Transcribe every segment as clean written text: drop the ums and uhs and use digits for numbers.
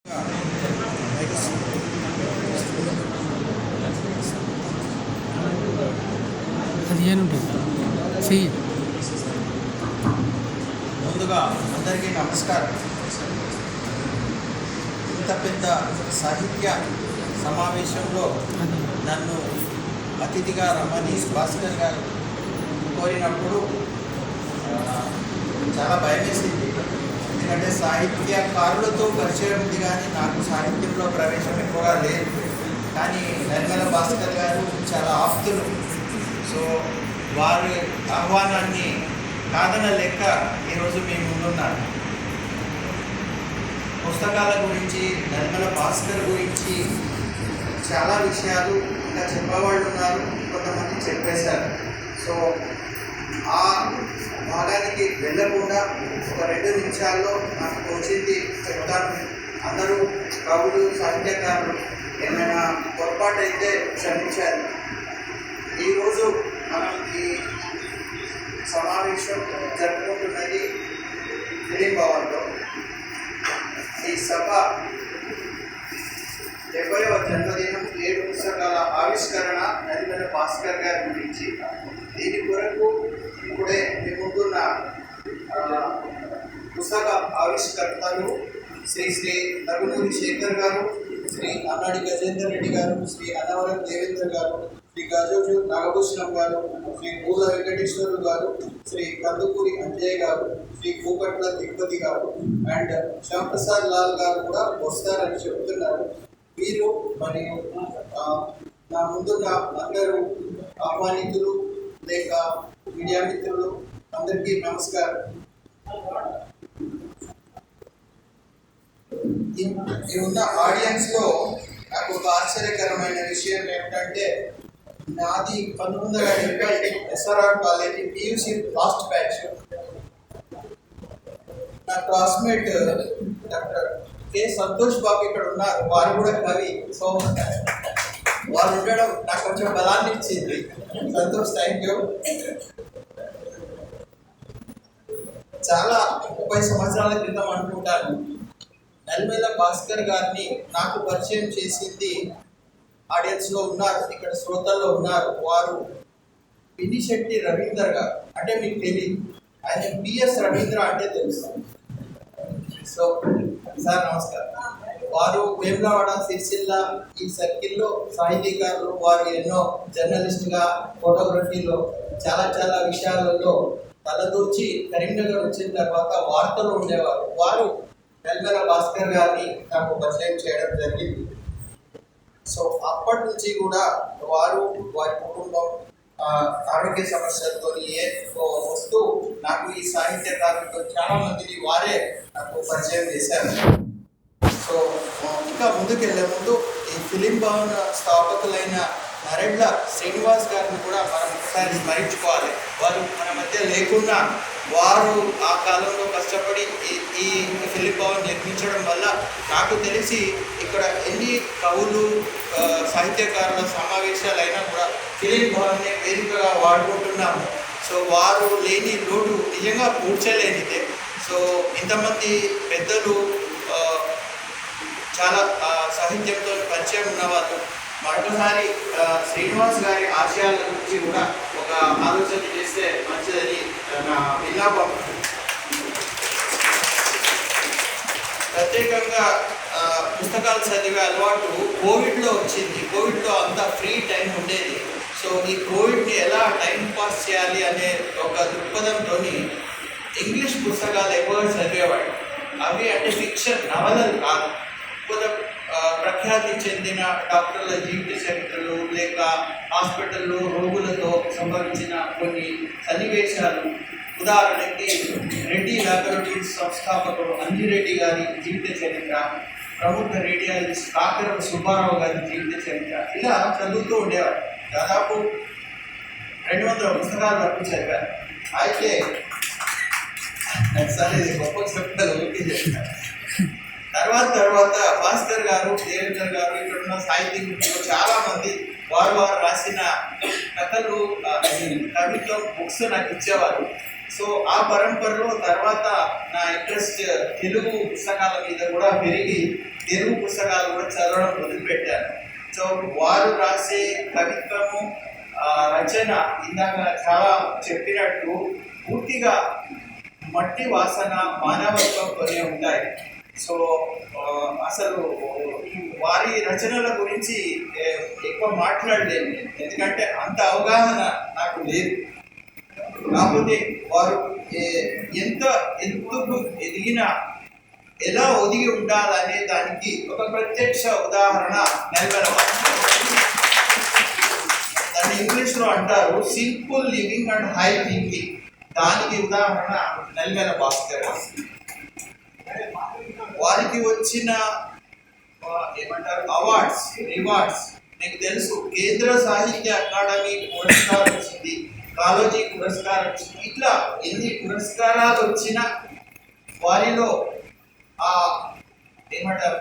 ముందుగా అందరికీ నమస్కారం. ఇంత పెద్ద సాహిత్య సమావేశంలో నన్ను అతిథిగా రమ్మని భాస్కర్ గారు కోరినప్పుడు చాలా భయం వేసింది. ఎందుకంటే సాహిత్యకారులతో పరిచయం ఉంది, కానీ నాకు సాహిత్యంలో ప్రవేశం ఎక్కువగా లేదు. కానీ నిర్మల భాస్కర్ గారు చాలా ఆప్తులు. సో వారి ఆహ్వానాన్ని కాదన లెక్క ఈరోజు మేము ముందున్నారు. పుస్తకాల గురించి, నిర్మల భాస్కర్ గురించి చాలా విషయాలు ఇంకా చెప్పేవాళ్ళు ఉన్నారు, కొంతమంది చెప్పేశారు. సో ఆ భాగానికి వెళ్ళకుండా ఒక 2 నిమిషాల్లో నాకు తోచింది చెప్తాను. అందరూ కవులు, సాహిత్యకారులు ఏమైనా పొరపాటు అయితే క్షమించాలి. ఈరోజు మనం ఈ సమావేశం జరుపుకుంటున్నది ఫిలిం భవన్లో. ఈ సభ 70వ జన్మదినం 7 పుస్తకాల ఆవిష్కరణ నిర్మల భాస్కర్ గారి గురించి. దీని కొరకు ఇప్పుడే మీ ముందున్న పుస్తక ఆవిష్కర్తలు శ్రీ నగునూరి శేఖర్ గారు, శ్రీ అన్నాడి గజేందర్ రెడ్డి గారు, శ్రీ అన్నవరం దేవేందర్ గారు, శ్రీ గజోజు నాగభూషణం గారు, శ్రీ పూల వెంకటేశ్వరు గారు, శ్రీ కందుకూరి అంజయ్ గారు, శ్రీ కూకట్ల తిరుపతి గారు అండ్ శ్యాంప్రసాద్ లాల్ గారు కూడా వస్తారని చెప్తున్నారు. వీరు మరియు నా ముందున్న అందరూ ఆహ్వానితులు లేక మీడియా మిత్రులు అందరికీ నమస్కారం. ఈ ఉన్న ఆడియన్స్లో నాకు ఒక ఆశ్చర్యకరమైన విషయం ఏమిటంటే, నాది 1970 SRR college PUC last batch. నా classmate doctor K Santosh Babu ఇక్కడ ఉన్నారు. వారు కూడా కవి. సో వారు ఉండడం నాకు కొంచెం బలాన్ని ఇచ్చింది. Santosh, thank you. చాలా 30 సంవత్సరాల క్రితం అనుకుంటాను, నిర్మల భాస్కర్ గారిని నాకు పరిచయం చేసింది ఆడియన్స్లో ఉన్నారు, ఇక్కడ శ్రోతల్లో ఉన్నారు. వారు పినిశెట్టి రవీందర్ గారు. అంటే మీకు తెలియదు, ఆయన బిఎస్ రవీంద్ర అంటే తెలుసు. సో సార్ నమస్కారం. వారు వేములవాడ, సిరిసిల్ల ఈ సర్కిల్లో సాహితీకారులు. వారు ఎన్నో జర్నలిస్ట్గా, ఫోటోగ్రఫీలో చాలా చాలా విషయాలలో తలదూర్చి కరీంనగర్ వచ్చిన తర్వాత వార్తలు ఉండేవారు. వారు నిర్మల భాస్కర్ గారిని నాకు పరిచయం చేయడం జరిగింది. సో అప్పటి నుంచి కూడా వారు, వారి కుటుంబం ఆరోగ్య సమస్యలతో వస్తూ నాకు ఈ సాహిత్యకారులతో చాలా మందిని వారే నాకు పరిచయం చేశారు. సో ఇంకా ముందుకెళ్ళే ముందు ఈ ఫిలిం భవన్ స్థాపకులైన నరెడ్ల శ్రీనివాస్ గారిని కూడా మనం ఒకసారి స్మరించుకోవాలి. వారు మన మధ్య లేకున్నా వారు ఆ కాలంలో కష్టపడి ఈ ఫిలిం భవన్ నిర్మించడం వల్ల నాకు తెలిసి ఇక్కడ ఎన్ని కవులు, సాహిత్యకారుల సమావేశాలైనా కూడా ఫిలిం భవన్ని వేదికగా వాడుకుంటున్నాము. సో వారు లేని లోటు నిజంగా పూడ్చలేనిదే. సో ఇంతమంది పెద్దలు, చాలా సాహిత్యంతో పరిచయం ఉన్నవాళ్ళు మరొకసారి శ్రీనివాస్ గారి ఆశయాల గురించి కూడా ఒక ఆలోచన చేస్తే మంచిదని నా విన్నపం. ప్రత్యేకంగా పుస్తకాలు చదివే అలవాటు కోవిడ్లో వచ్చింది. కోవిడ్లో అంతా ఫ్రీ టైం ఉండేది. సో ఈ కోవిడ్ని ఎలా టైం పాస్ చేయాలి అనే ఒక దృక్పథంతో ఇంగ్లీష్ పుస్తకాలు ఎక్కువగా చదివేవాడు. అవి అంటే ఫిక్షన్, నవలలు కాదు. ప్రఖ్యాతి చెందిన డాక్టర్ల జీవిత చరిత్రలు లేక హాస్పిటల్లో రోగులతో సంభవించిన కొన్ని సన్నివేశాలు. ఉదాహరణకి రెడ్డి ల్యాబొరేటరీస్ సంస్థాపకుడు అంజిరెడ్డి గారి జీవిత చరిత్ర, ప్రముఖ రేడియాలజిస్ట్ కాకర సుబ్బారావు గారి జీవిత చరిత్ర, ఇలా చదువుతూ ఉండేవాడు. దాదాపు 200 పుస్తకాలు వరకు చదివారు. అయితే సరే గొప్ప చెప్తారు, ఓకే చేస్తారు. తర్వాత భాస్కర్ గారు, దేవేందర్ గారు, ఇక్కడ ఉన్న సాహిత్యంలో చాలా మంది వారు రాసిన కథలు, కవిత్వం బుక్స్ నాకు ఇచ్చేవారు. సో ఆ పరంపరలో తర్వాత నా ఇంట్రెస్ట్ తెలుగు పుస్తకాల మీద కూడా పెరిగి తెలుగు పుస్తకాలు కూడా చదవడం మొదలుపెట్టాను. సో వారు రాసే కవిత్వము రచన ఇందాక చాలా చెప్పినట్టు పూర్తిగా మట్టి వాసన మానవత్వంతోనే ఉంటాయి. సో అసలు వారి రచనల గురించి ఎక్కువ మాట్లాడలేను, ఎందుకంటే అంత అవగాహన నాకు లేదు. కాకపోతే వారు ఎంత ఎత్తుకు ఎదిగినా ఎలా ఒదిగి ఉండాలనే దానికి ఒక ప్రత్యక్ష ఉదాహరణ నెలకొల. దాన్ని ఇంగ్లీష్లో అంటారు simple living and high thinking. దానికి ఉదాహరణ నెలకొల భాస్కర్. వారికి వచ్చిన ఏమంటారు అవార్డ్స్, రివార్డ్స్ మీకు తెలుసు. కేంద్ర సాహిత్య అకాడమీ పురస్కారం వచ్చింది, కాళోజీ పురస్కారం వచ్చింది. ఇట్లా ఎన్ని పురస్కారాలు వచ్చినా వారిలో ఏమంటారు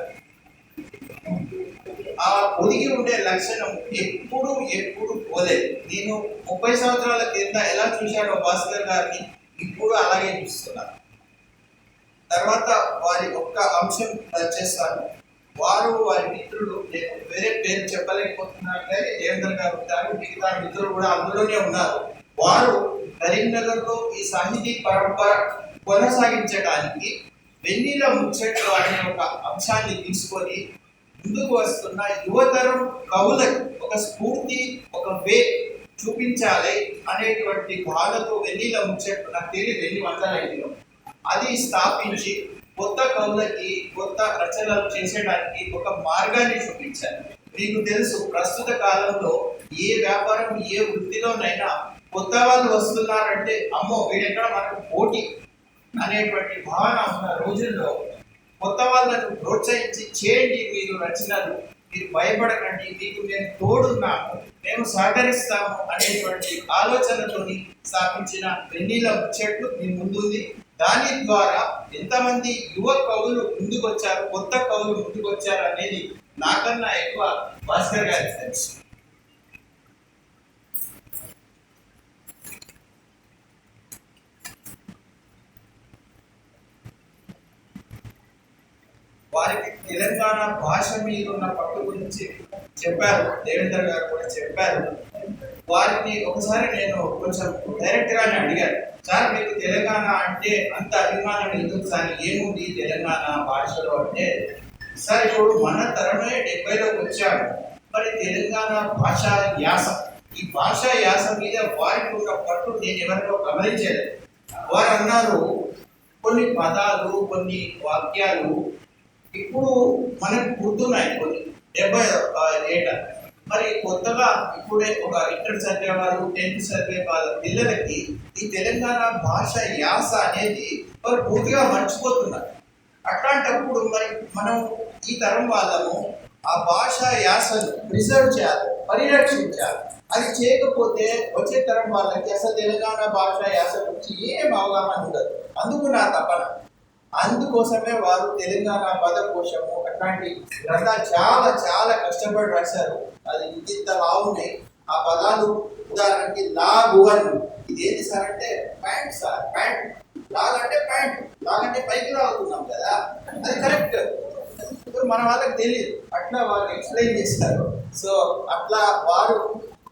ఆ ఒదిగి ఉండే లక్షణం ఎప్పుడు పోలేదు. నేను 30 సంవత్సరాల కింద ఎలా చూశానో భాస్కర్ గారిని ఇప్పుడు అలాగే చూస్తున్నాను. తర్వాత వారి ఒక్క అంశం చేస్తాను. వారి మిత్రులు, నేను వేరే పేరు చెప్పలేకపోతున్నాను కానీ దేవేంద్ర గారు ఉంటారు, మిగతా మిత్రులు కూడా అందులోనే ఉన్నారు. వారు కరీంనగర్లో ఈ సాహితీ పరంపర కొనసాగించడానికి వెన్నెల ముచ్చట్లు అనే ఒక అంశాన్ని తీసుకొని ముందుకు వస్తున్న యువతరం కవులకు ఒక స్ఫూర్తి, ఒక వే చూపించాలి అనేటువంటి భావనతో వెన్నెల ముచ్చట్లు, నాకు తెలియదు 2005లో అది స్థాపించి కొత్త కవులకి కొత్త రచనలు చేసేయడానికి ఒక మార్గాన్ని చూపించారు. మీకు తెలుసు ప్రస్తుత కాలంలో ఏ వ్యాపారం ఏ వృత్తిలోనైనా కొత్త వాళ్ళు వస్తున్నారంటే అమ్మో వీడెక్కడ మనకు పోటీ అనేటువంటి భావన ఉన్న రోజుల్లో కొత్త వాళ్ళను ప్రోత్సహించి చేయండి మీరు రచనలు, మీరు భయపడకండి, మీకు మేము తోడున్నాము, మేము సహకరిస్తాము అనేటువంటి ఆలోచనతోని స్థాపించిన వెన్నెల ముచ్చట్లు మీ ముందుంది. దాని ద్వారా ఎంతమంది యువ కవులు ముందుకొచ్చారు, కొత్త కవులు ముందుకొచ్చారు అనేది నాకన్నా ఎక్కువ భాస్కర్ గారికి తెలుసు. వారికి తెలంగాణ భాష మీద ఉన్న పట్టు గురించి చెప్పారు, దేవేంద్ర గారు కూడా చెప్పారు. వారిని ఒకసారి నేను కొంచెం డైరెక్ట్ గానే అడిగాను, సార్ మీకు తెలంగాణ అంటే అంత అభిమానం ఎందుకు సార్, ఏముంది తెలంగాణ భాషలో అంటే, సార్ ఇప్పుడు మన తరమే 70లోకి వచ్చాము, మరి తెలంగాణ భాషా యాస, ఈ భాషా యాస మీద వారికి ఉన్న పట్టు నేను ఎవరిలో గమనించలేదు. వారు అన్నారు కొన్ని పదాలు కొన్ని వాక్యాలు ఇప్పుడు మనకు గుర్తున్నాయి, కొన్ని 70 ఏట, మరి కొత్తగా ఇప్పుడే ఒక ఇంటర్ చదివే వాళ్ళు 10th చదివే వాళ్ళ పిల్లలకి ఈ తెలంగాణ భాష యాస అనేది వారు పూర్తిగా మర్చిపోతున్నారు. అట్లాంటప్పుడు మరి మనం ఈ తరం వాళ్ళము ఆ భాష యాసను ప్రిజర్వ్ చేయాలి, పరిరక్షించాలి. అది చేయకపోతే వచ్చే తరం వాళ్ళకి అసలు తెలంగాణ భాష యాస గురించి ఏం అవగాహన ఉండదు. అందుకు నా తపన. అందుకోసమే వారు తెలంగాణ పదకోశము అట్లాంటి గ్రంథాలు చాలా చాలా కష్టపడి రాశారు. అది ఇంత బాగున్నాయి ఆ పదాలు. ఉదాహరణకి లాగువన్, ఇదేంటి సార్ అంటే ప్యాంట్ సార్, ప్యాంట్. లాగంటే ప్యాంట్, లాగంటే పైకి లాగుతున్నాం కదా, అది కరెక్ట్. మన వాళ్ళకి తెలియదు, అట్లా వాళ్ళు ఎక్స్ప్లెయిన్ చేస్తారు. సో అట్లా వారు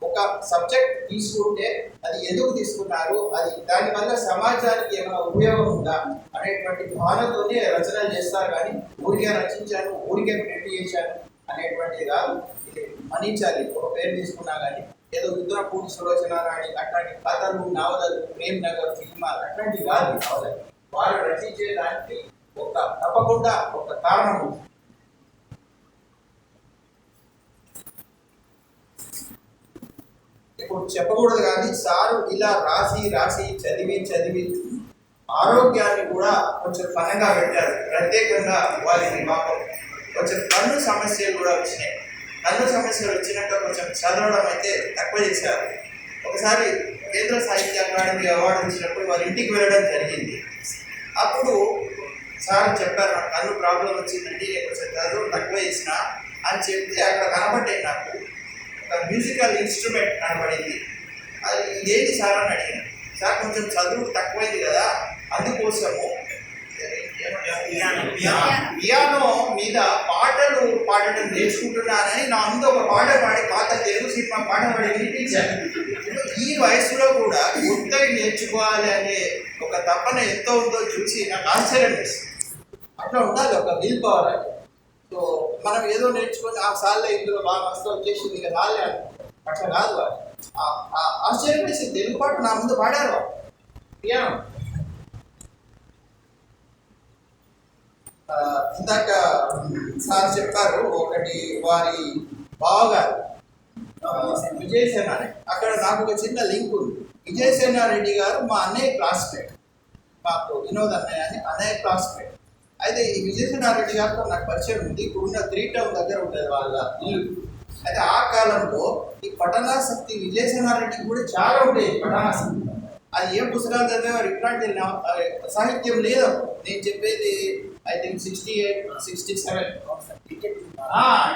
ఒక సబ్జెక్ట్ తీసుకుంటే అది ఎందుకు తీసుకున్నారు, అది దానివల్ల సమాజానికి ఏమైనా ఉపయోగం ఉందా అనేటువంటి భావనతోనే రచనలు చేస్తారు. కానీ ఊరికే రచించాను, ఊరికే ప్రింట్ చేశాను అనేటువంటిది కాదు. ఇది మన్నించాలి. ఒక పేరు తీసుకున్నా కానీ ఏదో రుద్రపూడి సులోచనారాణి అట్లాంటి కథలు, నవలలు, ప్రేమ్ నగర్ సినిమాలు అట్లాంటివి కాదు నవలలు. వారు రచించే దానికి ఒక తప్పకుండా ఒక కారణం ఉంది. ఇప్పుడు చెప్పకూడదు కానీ సారు ఇలా రాసి రాసి చదివి ఆరోగ్యాన్ని కూడా కొంచెం పనంగా పెట్టారు. ప్రత్యేకంగా వారికి పాపం కొంచెం కన్ను సమస్యలు కూడా వచ్చినాయి. కన్ను సమస్యలు వచ్చినాక కొంచెం చదవడం అయితే తక్కువ చేశారు. ఒకసారి కేంద్ర సాహిత్య అకాడమీ అవార్డు వచ్చినప్పుడు వారి ఇంటికి వెళ్ళడం జరిగింది. అప్పుడు సార్ చెప్పారు, నాకు కన్ను ప్రాబ్లం వచ్చిందండి, కొంచెం చదువు తక్కువ చేసిన అని చెప్తే అక్కడ కనబడ్డాయి నాకు ఒక మ్యూజికల్ ఇన్స్ట్రుమెంట్ కనబడింది. అది ఇదేంటి సార్ అని అడిగాను. సార్ కొంచెం చదువు తక్కువైంది కదా, అందుకోసము పియానో మీద పాటలు పాడటం నేర్చుకుంటున్నానని నా ముందు ఒక పాట పాడి, పాత తెలుగు సినిమా పాట పాడి వినిపించాను. ఈ వయసులో కూడా కొత్తవి నేర్చుకోవాలి అనే ఒక తపన ఎంత ఉందో చూసి నాకు ఆశ్చర్యం వేస్తుంది. అట్లా ఉండాలి ఒక విల్ పవర్ అని. సో మనం ఏదో నేర్చుకొని ఆ సార్లు ఇందులో బాగా మస్తు వచ్చేసింది ఇక రాలే అని అట్లా కాదు. వాడు ఆశ్చర్యం వేసింది, తెలుగు పాట నా ముందు పాడారు వాడు పియానో. ఇందాక సార్ చెప్పారు ఒకటి వారి బావగారు విజయసేనారెడ్డి. అక్కడ నాకు ఒక చిన్న లింక్ ఉంది. విజయసేనారెడ్డి గారు మా అన్నయ్య క్లాస్మేట్, మాకు వినోద్ అన్నయ్య అని అన్నయ్య క్లాస్మేట్. అయితే ఈ విజయసేనారెడ్డి గారితో నాకు పరిచయం ఉంది. ఇప్పుడున్న 3 టౌన్ దగ్గర ఉంటుంది వాళ్ళ ఇల్లు. అయితే ఆ కాలంలో ఈ పఠనాసక్తి విజయసేనారెడ్డికి కూడా చాలా ఉండేది. పఠనాసక్తి అది ఏ పుస్తకాలు చదివేవారు, ఇట్లాంటి సాహిత్యం లేదు. నేను చెప్పేది ఐ థింక్ 68, 67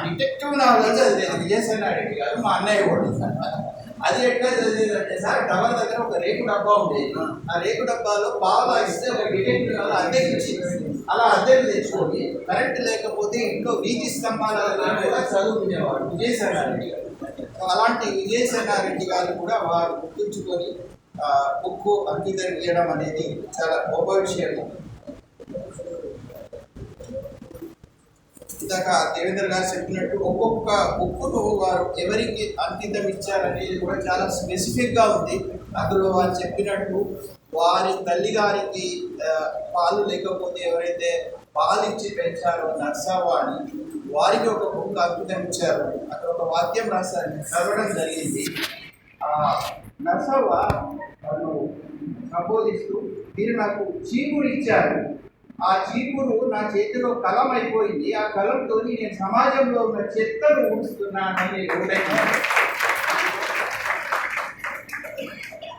డిటెక్టివ్ నావెల్ చదివేది విజయసేనారెడ్డి గారు, మా అన్నయ్య కూడా. అది ఎట్లా చదివేదంటే సార్, టవర్ దగ్గర ఒక రేకు డబ్బా ఉండేది. ఆ రేకు డబ్బాలో పావులా ఇస్తే ఒక డిటెక్టివ్ నావెల్ అద్దెకి ఇచ్చింది. అలా అద్దెకు తెచ్చుకొని కరెంట్ లేకపోతే ఇంట్లో వీధి స్తంభాల కూడా చదువుకునేవాడు విజయసేనారెడ్డి గారు. అలాంటి విజయసేనారెడ్డి గారు కూడా వారు గుర్తుంచుకొని బుక్ అంకితం చేయడం అనేది చాలా గొప్ప విషయం. ఇందాక దేవేంద్ర గారు చెప్పినట్టు ఒక్కొక్క బుక్ను వారు ఎవరికి అంకితం ఇచ్చారనేది కూడా చాలా స్పెసిఫిక్గా ఉంది. అందులో వారు చెప్పినట్టు వారి తల్లి గారికి పాలు లేకపోతే ఎవరైతే పాలు ఇచ్చి పెంచారో నర్సవ్వ అని, వారికి ఒక బుక్ అంకితం ఇచ్చారు. అక్కడ ఒక వాక్యం రాశారు, చదవడం జరిగింది. నర్సవ్వ వాళ్ళు సంబోధిస్తూ, మీరు నాకు చీపురు ఇచ్చారు, ఆ చీపురు నా చేతిలో కలం అయిపోయింది, ఆ కలంతో నేను సమాజంలో ఉన్న చెత్తను ఊడుస్తున్నానని ఎవరైనా.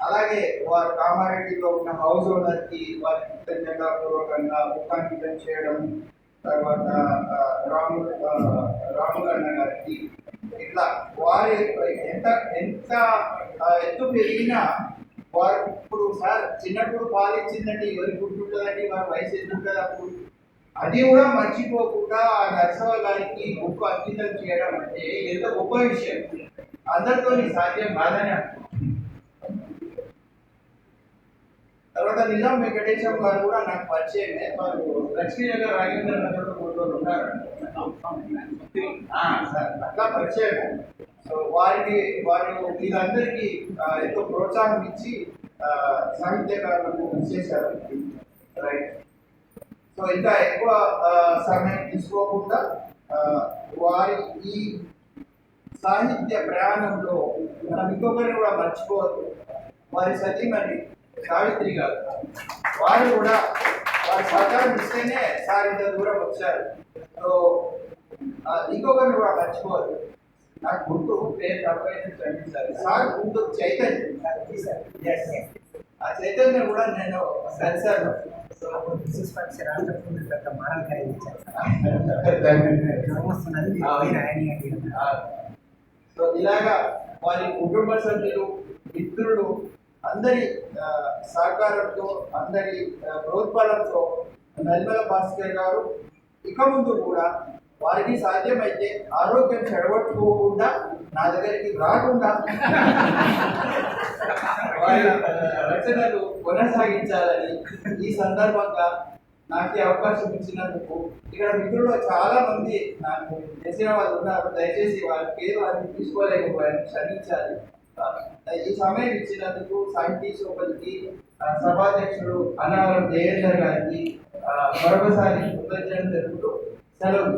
అలాగే వారు కామారెడ్డిలో ఉన్న హౌస్ ఓనర్కి వారి కృతజ్ఞతాపూర్వకంగా ముఖాంకితం చేయడం, తర్వాత రాముగన్న గారికి, ఇట్లా వారి ఎంత ఎంత ఎత్తు పెరిగినా వారు ఇప్పుడు సార్ చిన్నప్పుడు పాలు ఇచ్చిందంటే ఎవరికి గుర్తుంటుందండి, వారి వయసు ఎందుకుంటుంది అప్పుడు. అది కూడా మర్చిపోకుండా ఆ నర్సవ్వ గారికి బుక్ అంకితం చేయడం అంటే ఎంత గొప్ప విషయం. అందరితో సాధ్యం కాదని అంటారు. తర్వాత నిజాం వెంకటేశం గారు కూడా నాకు పరిచయమే. వారు లక్ష్మీనగర్ రాజేంద్ర నగర్ ఫోటోలు ఉన్నారు సార్, అట్లా పరిచయమే. సో వారు వీరందరికీ ఎంతో ప్రోత్సాహం ఇచ్చి సాహిత్యకారులకు చేశారు. రైట్. సో ఇంకా ఎక్కువ సమయం తీసుకోకుండా వారి ఈ సాహిత్య ప్రయాణంలో మనం ఇంకొకరిని కూడా మర్చిపోవద్దు. వారి సతీమణి సావిత్రి గారు, వారు కూడా వారి సహకారం ఇస్తేనే సార్ ఇంత దూరం వచ్చారు. సో ఇంకొకరిని కూడా మర్చిపోవద్దు. నాకు గుర్తు పేరు తప్పైంది సార్, గుర్తు చైతన్య. ఆ చైతన్య కూడా నేను కలిసాను. సో ఇలాగా వారి కుటుంబ సభ్యులు, మిత్రులు అందరి సహకారంతో, అందరి ప్రోత్సాహంతో నల్మల భాస్కర్ గారు ఇక ముందు కూడా వారికి సాధ్యమైతే ఆరోగ్యం చెడగొట్టుకోకుండా నా దగ్గరికి రాకుండా వారి రచనలు కొనసాగించాలని ఈ సందర్భంగా నాకు అవకాశం ఇచ్చినందుకు, ఇక్కడ మిత్రులు చాలా మంది నాకు తెలిసిన వాళ్ళు ఉన్నారు, దయచేసి వారి పేరు అది తీసుకోలేకపోయాను, క్షమించాలి. ఈ సమయం ఇచ్చినందుకు సాహితీ సోపతికి, సభాధ్యక్షుడు అన్నవరం దేవేంద్ర గారికి మరొకసారి కృతజ్ఞతలు తెలుపుతూ సెలవు.